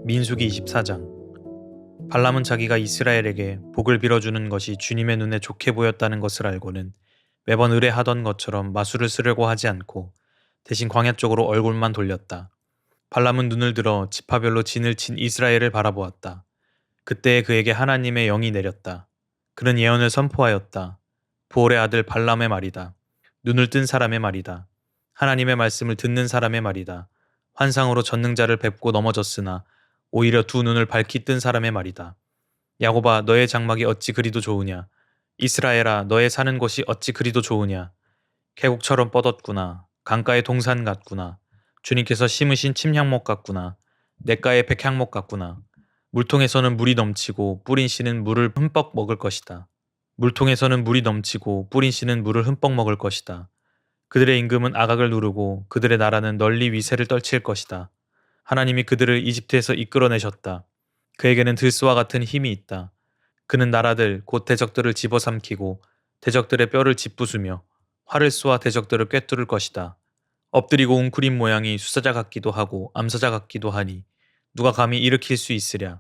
민수기 24장. 발람은 자기가 이스라엘에게 복을 빌어주는 것이 주님의 눈에 좋게 보였다는 것을 알고는 매번 의뢰하던 것처럼 마술을 쓰려고 하지 않고 대신 광야 쪽으로 얼굴만 돌렸다. 발람은 눈을 들어 지파별로 진을 친 이스라엘을 바라보았다. 그때에 그에게 하나님의 영이 내렸다. 그는 예언을 선포하였다. 보올의 아들 발람의 말이다. 눈을 뜬 사람의 말이다. 하나님의 말씀을 듣는 사람의 말이다. 환상으로 전능자를 뵙고 넘어졌으나 오히려 두 눈을 밝히 뜬 사람의 말이다. 야곱아, 너의 장막이 어찌 그리도 좋으냐. 이스라엘아, 너의 사는 곳이 어찌 그리도 좋으냐. 계곡처럼 뻗었구나. 강가의 동산 같구나. 주님께서 심으신 침향목 같구나. 냇가의 백향목 같구나. 물통에서는 물이 넘치고 뿌린 씨는 물을 흠뻑 먹을 것이다. 물통에서는 물이 넘치고 뿌린 씨는 물을 흠뻑 먹을 것이다. 그들의 임금은 아각을 누르고 그들의 나라는 널리 위세를 떨칠 것이다. 하나님이 그들을 이집트에서 이끌어내셨다. 그에게는 들소와 같은 힘이 있다. 그는 나라들 곧 대적들을 집어삼키고 대적들의 뼈를 짓부수며 활을 쏘아 대적들을 꿰뚫을 것이다. 엎드리고 웅크린 모양이 수사자 같기도 하고 암사자 같기도 하니 누가 감히 일으킬 수 있으랴.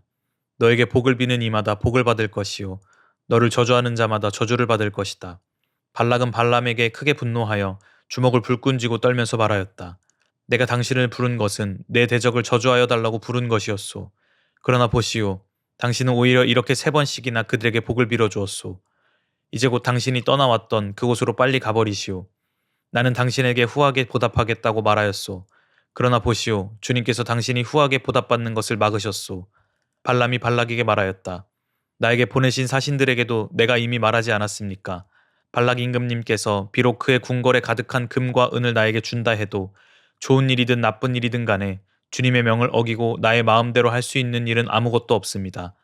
너에게 복을 비는 이마다 복을 받을 것이요 너를 저주하는 자마다 저주를 받을 것이다. 발락은 발람에게 크게 분노하여 주먹을 불끈 쥐고 떨면서 말하였다. 내가 당신을 부른 것은 내 대적을 저주하여 달라고 부른 것이었소. 그러나 보시오. 당신은 오히려 이렇게 3번씩이나 그들에게 복을 빌어주었소. 이제 곧 당신이 떠나왔던 그곳으로 빨리 가버리시오. 나는 당신에게 후하게 보답하겠다고 말하였소. 그러나 보시오. 주님께서 당신이 후하게 보답받는 것을 막으셨소. 발람이 발락에게 말하였다. 나에게 보내신 사신들에게도 내가 이미 말하지 않았습니까? 발락 임금님께서 비록 그의 궁궐에 가득한 금과 은을 나에게 준다 해도 좋은 일이든 나쁜 일이든 간에 주님의 명을 어기고 나의 마음대로 할 수 있는 일은 아무것도 없습니다.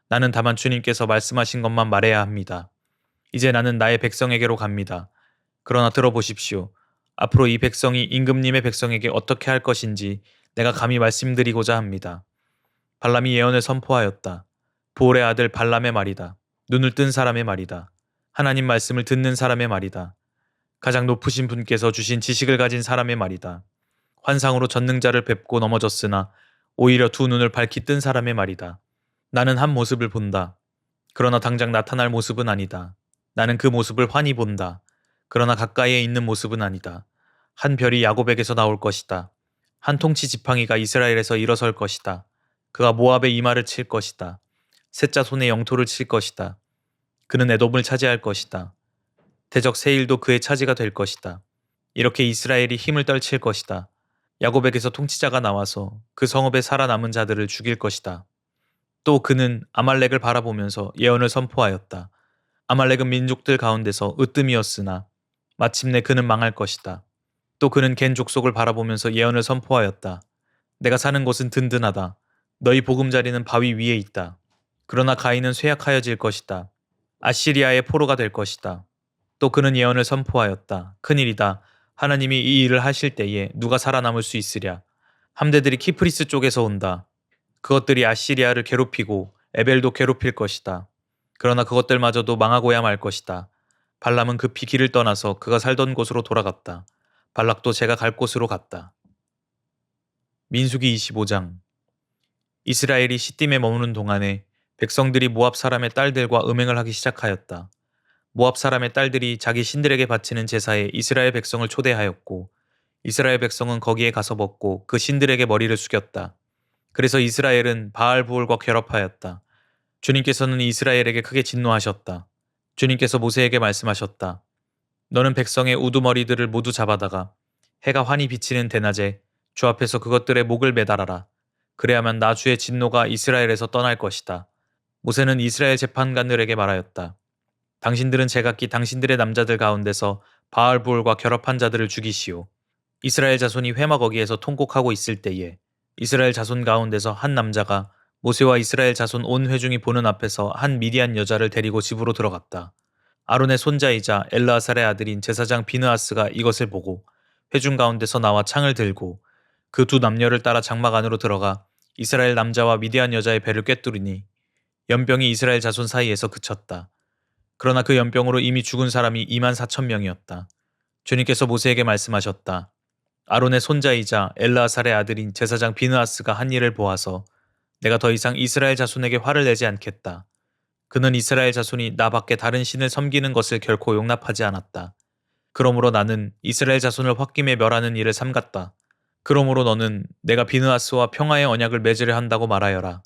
나는 다만 주님께서 말씀하신 것만 말해야 합니다. 이제 나는 나의 백성에게로 갑니다. 그러나 들어보십시오. 앞으로 이 백성이 임금님의 백성에게 어떻게 할 것인지 내가 감히 말씀드리고자 합니다. 발람이 예언을 선포하였다. 보올의 아들 발람의 말이다. 눈을 뜬 사람의 말이다. 하나님 말씀을 듣는 사람의 말이다. 가장 높으신 분께서 주신 지식을 가진 사람의 말이다. 환상으로 전능자를 뵙고 넘어졌으나 오히려 두 눈을 밝히 뜬 사람의 말이다. 나는 한 모습을 본다. 그러나 당장 나타날 모습은 아니다. 나는 그 모습을 환히 본다. 그러나 가까이에 있는 모습은 아니다. 한 별이 야곱에게서 나올 것이다. 한 통치 지팡이가 이스라엘에서 일어설 것이다. 그가 모압의 이마를 칠 것이다. 셋자 손에 영토를 칠 것이다. 그는 에돔을 차지할 것이다. 대적 세일도 그의 차지가 될 것이다. 이렇게 이스라엘이 힘을 떨칠 것이다. 야곱에게서 통치자가 나와서 그 성읍에 살아남은 자들을 죽일 것이다. 또 그는 아말렉을 바라보면서 예언을 선포하였다. 아말렉은 민족들 가운데서 으뜸이었으나 마침내 그는 망할 것이다. 또 그는 겐 족속을 바라보면서 예언을 선포하였다. 내가 사는 곳은 든든하다. 너희 보금자리는 바위 위에 있다. 그러나 가인은 쇠약하여질 것이다. 아시리아의 포로가 될 것이다. 또 그는 예언을 선포하였다. 큰일이다. 하나님이 이 일을 하실 때에 누가 살아남을 수 있으랴. 함대들이 키프리스 쪽에서 온다. 그것들이 아시리아를 괴롭히고 에벨도 괴롭힐 것이다. 그러나 그것들마저도 망하고야 말 것이다. 발람은 급히 길을 떠나서 그가 살던 곳으로 돌아갔다. 발락도 제가 갈 곳으로 갔다. 민수기 25장. 이스라엘이 시딤에 머무는 동안에 백성들이 모압 사람의 딸들과 음행을 하기 시작하였다. 모압 사람의 딸들이 자기 신들에게 바치는 제사에 이스라엘 백성을 초대하였고 이스라엘 백성은 거기에 가서 먹고 그 신들에게 머리를 숙였다. 그래서 이스라엘은 바알부올과 결합하였다. 주님께서는 이스라엘에게 크게 진노하셨다. 주님께서 모세에게 말씀하셨다. 너는 백성의 우두머리들을 모두 잡아다가 해가 환히 비치는 대낮에 주 앞에서 그것들의 목을 매달아라. 그래야만 나 주의 진노가 이스라엘에서 떠날 것이다. 모세는 이스라엘 재판관들에게 말하였다. 당신들은 제각기 당신들의 남자들 가운데서 바알부올과 결합한 자들을 죽이시오. 이스라엘 자손이 회막 어기에서 통곡하고 있을 때에 이스라엘 자손 가운데서 한 남자가 모세와 이스라엘 자손 온 회중이 보는 앞에서 한 미디안 여자를 데리고 집으로 들어갔다. 아론의 손자이자 엘르아살의 아들인 제사장 비느하스가 이것을 보고 회중 가운데서 나와 창을 들고 그 두 남녀를 따라 장막 안으로 들어가 이스라엘 남자와 미디안 여자의 배를 꿰뚫으니 연병이 이스라엘 자손 사이에서 그쳤다. 그러나 그 연병으로 이미 죽은 사람이 24,000명이었다. 주님께서 모세에게 말씀하셨다. 아론의 손자이자 엘르아살의 아들인 제사장 비느하스가 한 일을 보아서 내가 더 이상 이스라엘 자손에게 화를 내지 않겠다. 그는 이스라엘 자손이 나 밖에 다른 신을 섬기는 것을 결코 용납하지 않았다. 그러므로 나는 이스라엘 자손을 홧김에 멸하는 일을 삼갔다. 그러므로 너는 내가 비느하스와 평화의 언약을 맺으려 한다고 말하여라.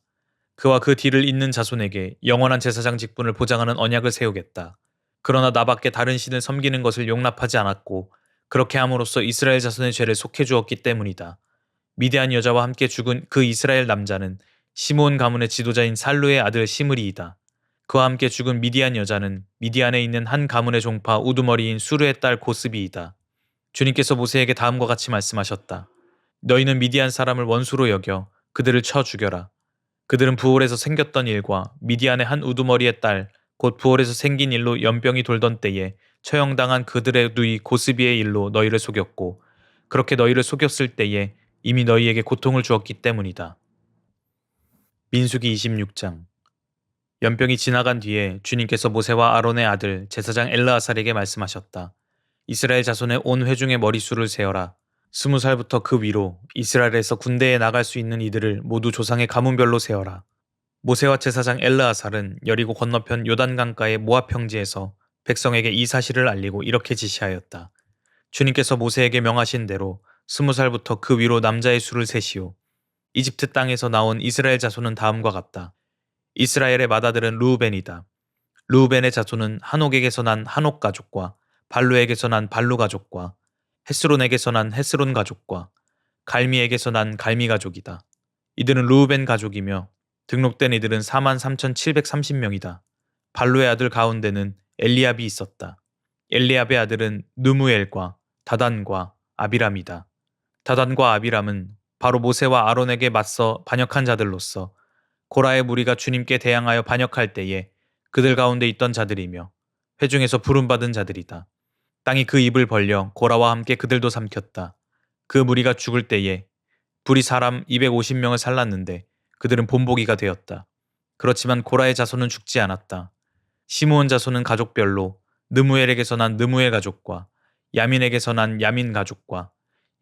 그와 그 뒤를 잇는 자손에게 영원한 제사장 직분을 보장하는 언약을 세우겠다. 그러나 나 밖에 다른 신을 섬기는 것을 용납하지 않았고 그렇게 함으로써 이스라엘 자손의 죄를 속해 주었기 때문이다. 미디안 여자와 함께 죽은 그 이스라엘 남자는 시므온 가문의 지도자인 살루의 아들 시므리이다. 그와 함께 죽은 미디안 여자는 미디안에 있는 한 가문의 종파 우두머리인 수르의 딸 고스비이다. 주님께서 모세에게 다음과 같이 말씀하셨다. 너희는 미디안 사람을 원수로 여겨 그들을 쳐 죽여라. 그들은 부올에서 생겼던 일과 미디안의 한 우두머리의 딸, 곧 부올에서 생긴 일로 연병이 돌던 때에 처형당한 그들의 누이 고스비의 일로 너희를 속였고, 그렇게 너희를 속였을 때에 이미 너희에게 고통을 주었기 때문이다. 민수기 26장. 연병이 지나간 뒤에 주님께서 모세와 아론의 아들 제사장 엘르아살에게 말씀하셨다. 이스라엘 자손의 온 회중의 머릿수를 세어라. 20살부터 그 위로 이스라엘에서 군대에 나갈 수 있는 이들을 모두 조상의 가문별로 세어라. 모세와 제사장 엘르아살은 여리고 건너편 요단강가의 모압 평지에서 백성에게 이 사실을 알리고 이렇게 지시하였다. 주님께서 모세에게 명하신 대로 20살부터 그 위로 남자의 수를 세시오. 이집트 땅에서 나온 이스라엘 자손은 다음과 같다. 이스라엘의 맏아들은 르우벤이다. 르우벤의 자손은 한옥에게서 난 한옥 가족과 발루에게서 난 발루 가족과 헤스론에게서 난 헤스론 가족과 갈미에게서 난 갈미 가족이다. 이들은 르우벤 가족이며 등록된 이들은 43,730명이다. 발루의 아들 가운데는 엘리압이 있었다. 엘리압의 아들은 느무엘과 다단과 아비람이다. 다단과 아비람은 바로 모세와 아론에게 맞서 반역한 자들로서 고라의 무리가 주님께 대항하여 반역할 때에 그들 가운데 있던 자들이며 회중에서 부름받은 자들이다. 땅이 그 입을 벌려 고라와 함께 그들도 삼켰다. 그 무리가 죽을 때에 불이 사람 250명을 살랐는데 그들은 본보기가 되었다. 그렇지만 고라의 자손은 죽지 않았다. 시므온 자손은 가족별로 느무엘에게서 난 느무엘 가족과 야민에게서 난 야민 가족과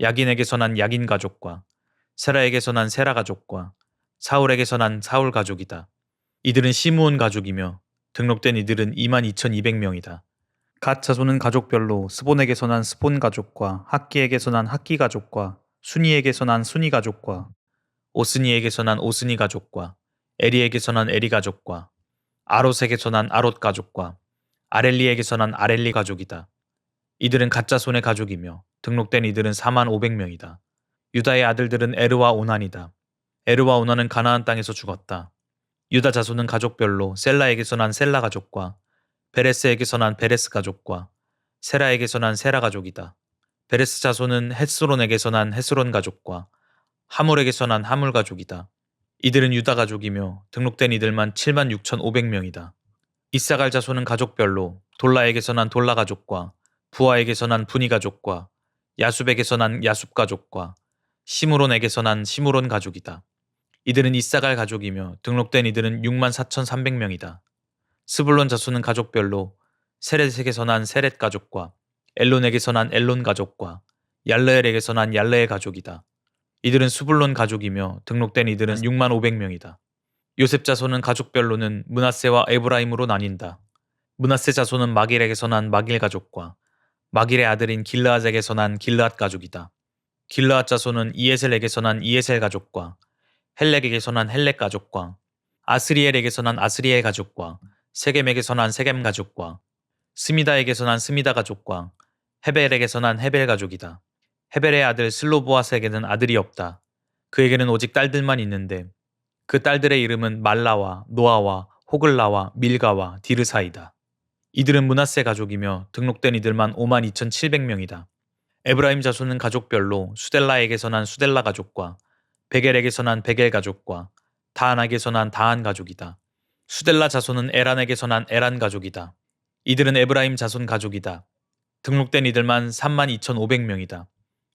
야긴에게서 난 야긴 가족과 세라에게서 난 세라 가족과 사울에게서 난 사울 가족이다. 이들은 시므온 가족이며 등록된 이들은 22,200명이다. 갓 자손은 가족별로 스본에게서 난 스본 가족과 학기에게서 난 학기 가족과 순이에게서 난 순이 가족과 오스니에게서 난 오스니 가족과 에리에게서 난 에리 가족과 아롯에게서 난 아롯 가족과 아렐리에게서 난 아렐리 가족이다. 이들은 갓 자손의 가족이며 등록된 이들은 45,000명이다. 유다의 아들들은 에르와 오난이다. 에르와 오난은 가나안 땅에서 죽었다. 유다 자손은 가족별로 셀라에게서 난 셀라 가족과 베레스에게서 난 베레스 가족과 세라에게서 난 세라 가족이다. 베레스 자손은 헤스론에게서 난 헤스론 가족과 하물에게서 난 하물 가족이다. 이들은 유다 가족이며 등록된 이들만 76,500명이다. 이사갈 자손은 가족별로 돌라에게서 난 돌라 가족과 부하에게서 난 부니 가족과 야숲에게서 난 야숲 가족과 시므론에게서 난 시므론 가족이다. 이들은 이사갈 가족이며 등록된 이들은 64,300명이다. 스불론 자손은 가족별로 세렛에게서 난 세렛 가족과 엘론에게서 난 엘론 가족과 얄르엘에게서 난 얄르엘 가족이다. 이들은 스불론 가족이며 등록된 이들은 65,000명이다. 요셉 자손은 가족별로는 므낫세와 에브라임으로 나뉜다. 므낫세 자손은 마길에게서 난 마길 가족과 마길의 아들인 길르앗에게서 난 길르앗 가족이다. 길르앗 자손은 이에셀에게서 난 이에셀 가족과 헬렉에게서 난 헬렉 가족과 아스리엘에게서 난 아스리엘 가족과 세겜에게서 난 세겜 가족과 스미다에게서 난 스미다 가족과 헤벨에게서 난 헤벨 가족이다. 헤벨의 아들 슬로보아스에게는 아들이 없다. 그에게는 오직 딸들만 있는데 그 딸들의 이름은 말라와 노아와 호글라와 밀가와 디르사이다. 이들은 므낫세 가족이며 등록된 이들만 52,700명이다. 에브라임 자손은 가족별로 수델라에게서 난 수델라 가족과 베겔에게서 난 베겔 가족과 다한에게서 난 다한 가족이다. 수델라 자손은 에란에게서 난 에란 가족이다. 이들은 에브라임 자손 가족이다. 등록된 이들만 32,500명이다.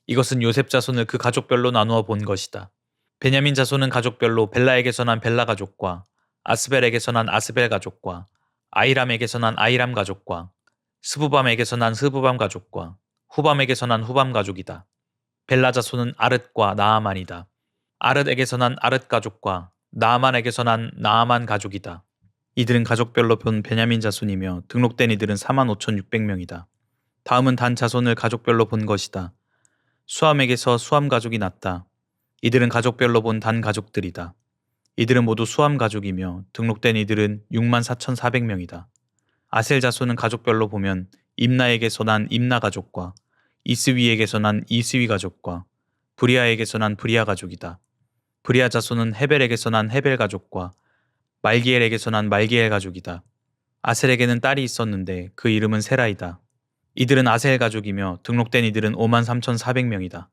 이것은 요셉 자손을 그 가족별로 나누어 본 것이다. 베냐민 자손은 가족별로 벨라에게서 난 벨라 가족과 아스벨에게서 난 아스벨 가족과 아이람에게서 난 아이람 가족과 스부밤에게서 난 스부밤 가족과 후밤에게서 난 후밤 가족이다. 벨라 자손은 아릇과 나아만이다. 아릇에게서 난 아릇 가족과 나아만에게서 난 나아만 가족이다. 이들은 가족별로 본 베냐민 자손이며 등록된 이들은 45,600명이다. 다음은 단 자손을 가족별로 본 것이다. 수함에게서 수함 가족이 났다. 이들은 가족별로 본 단 가족들이다. 이들은 모두 수함 가족이며 등록된 이들은 64,400명이다. 아셀 자손은 가족별로 보면 임나에게서 난 임나 가족과 이스위에게서 난 이스위 가족과 브리아에게서 난 브리아 가족이다. 브리아 자손은 헤벨에게서 난 헤벨 가족과 말기엘에게서 난 말기엘 가족이다. 아셀에게는 딸이 있었는데 그 이름은 세라이다. 이들은 아셀 가족이며 등록된 이들은 53,400명이다.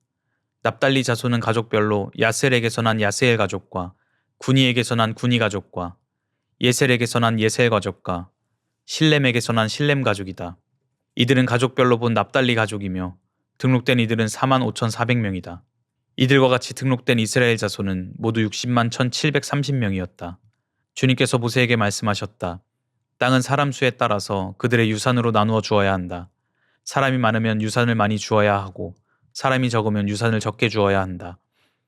납달리 자손은 가족별로 야셀에게서 난 야세엘 가족과 구니에게서 난 구니 가족과 예셀에게서 난 예셀 가족과 실렘에게서 난 실렘 가족이다. 이들은 가족별로 본 납달리 가족이며 등록된 이들은 45,400명이다. 이들과 같이 등록된 이스라엘 자손은 모두 60만 1,730명이었다. 주님께서 모세에게 말씀하셨다. 땅은 사람 수에 따라서 그들의 유산으로 나누어 주어야 한다. 사람이 많으면 유산을 많이 주어야 하고 사람이 적으면 유산을 적게 주어야 한다.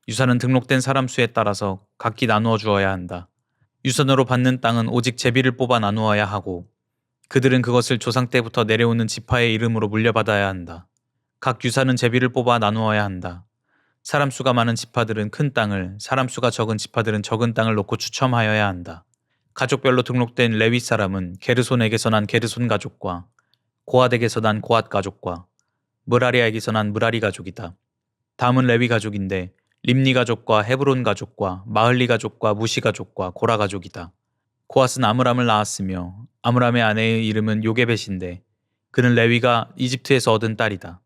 유산은 등록된 사람 수에 따라서 각기 나누어 주어야 한다. 유산으로 받는 땅은 오직 제비를 뽑아 나누어야 하고 그들은 그것을 조상 때부터 내려오는 지파의 이름으로 물려받아야 한다. 각 유산은 제비를 뽑아 나누어야 한다. 사람 수가 많은 지파들은 큰 땅을, 사람 수가 적은 지파들은 적은 땅을 놓고 추첨하여야 한다. 가족별로 등록된 레위 사람은 게르손에게서 난 게르손 가족과 고핫에게서 난 고핫 가족과 므라리아에게서 난 므라리 가족이다. 다음은 레위 가족인데 림니 가족과 헤브론 가족과 마흘리 가족과 무시 가족과 고라 가족이다. 고핫은 아므람을 낳았으며 아므람의 아내의 이름은 요게벳인데 그는 레위가 이집트에서 얻은 딸이다.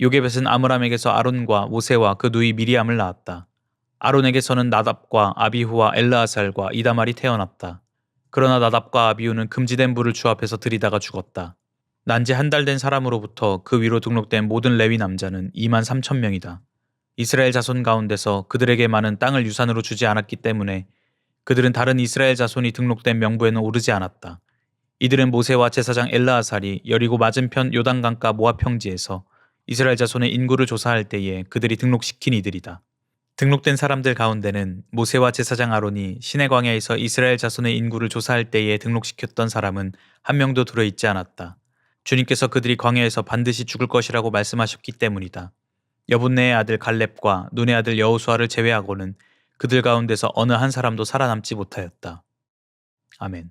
요게벳은 아므람에게서 아론과 모세와 그 누이 미리암을 낳았다. 아론에게서는 나답과 아비후와 엘르아살과 이다말이 태어났다. 그러나 나답과 아비후는 금지된 불을 주 앞에서 들이다가 죽었다. 난지 한 달 된 사람으로부터 그 위로 등록된 모든 레위 남자는 23,000명이다. 이스라엘 자손 가운데서 그들에게 많은 땅을 유산으로 주지 않았기 때문에 그들은 다른 이스라엘 자손이 등록된 명부에는 오르지 않았다. 이들은 모세와 제사장 엘르아살이 여리고 맞은편 요단강가 모압 평지에서 이스라엘 자손의 인구를 조사할 때에 그들이 등록시킨 이들이다. 등록된 사람들 가운데는 모세와 제사장 아론이 시내 광야에서 이스라엘 자손의 인구를 조사할 때에 등록시켰던 사람은 한 명도 들어있지 않았다. 주님께서 그들이 광야에서 반드시 죽을 것이라고 말씀하셨기 때문이다. 여분네의 아들 갈렙과 눈의 아들 여호수아를 제외하고는 그들 가운데서 어느 한 사람도 살아남지 못하였다. 아멘.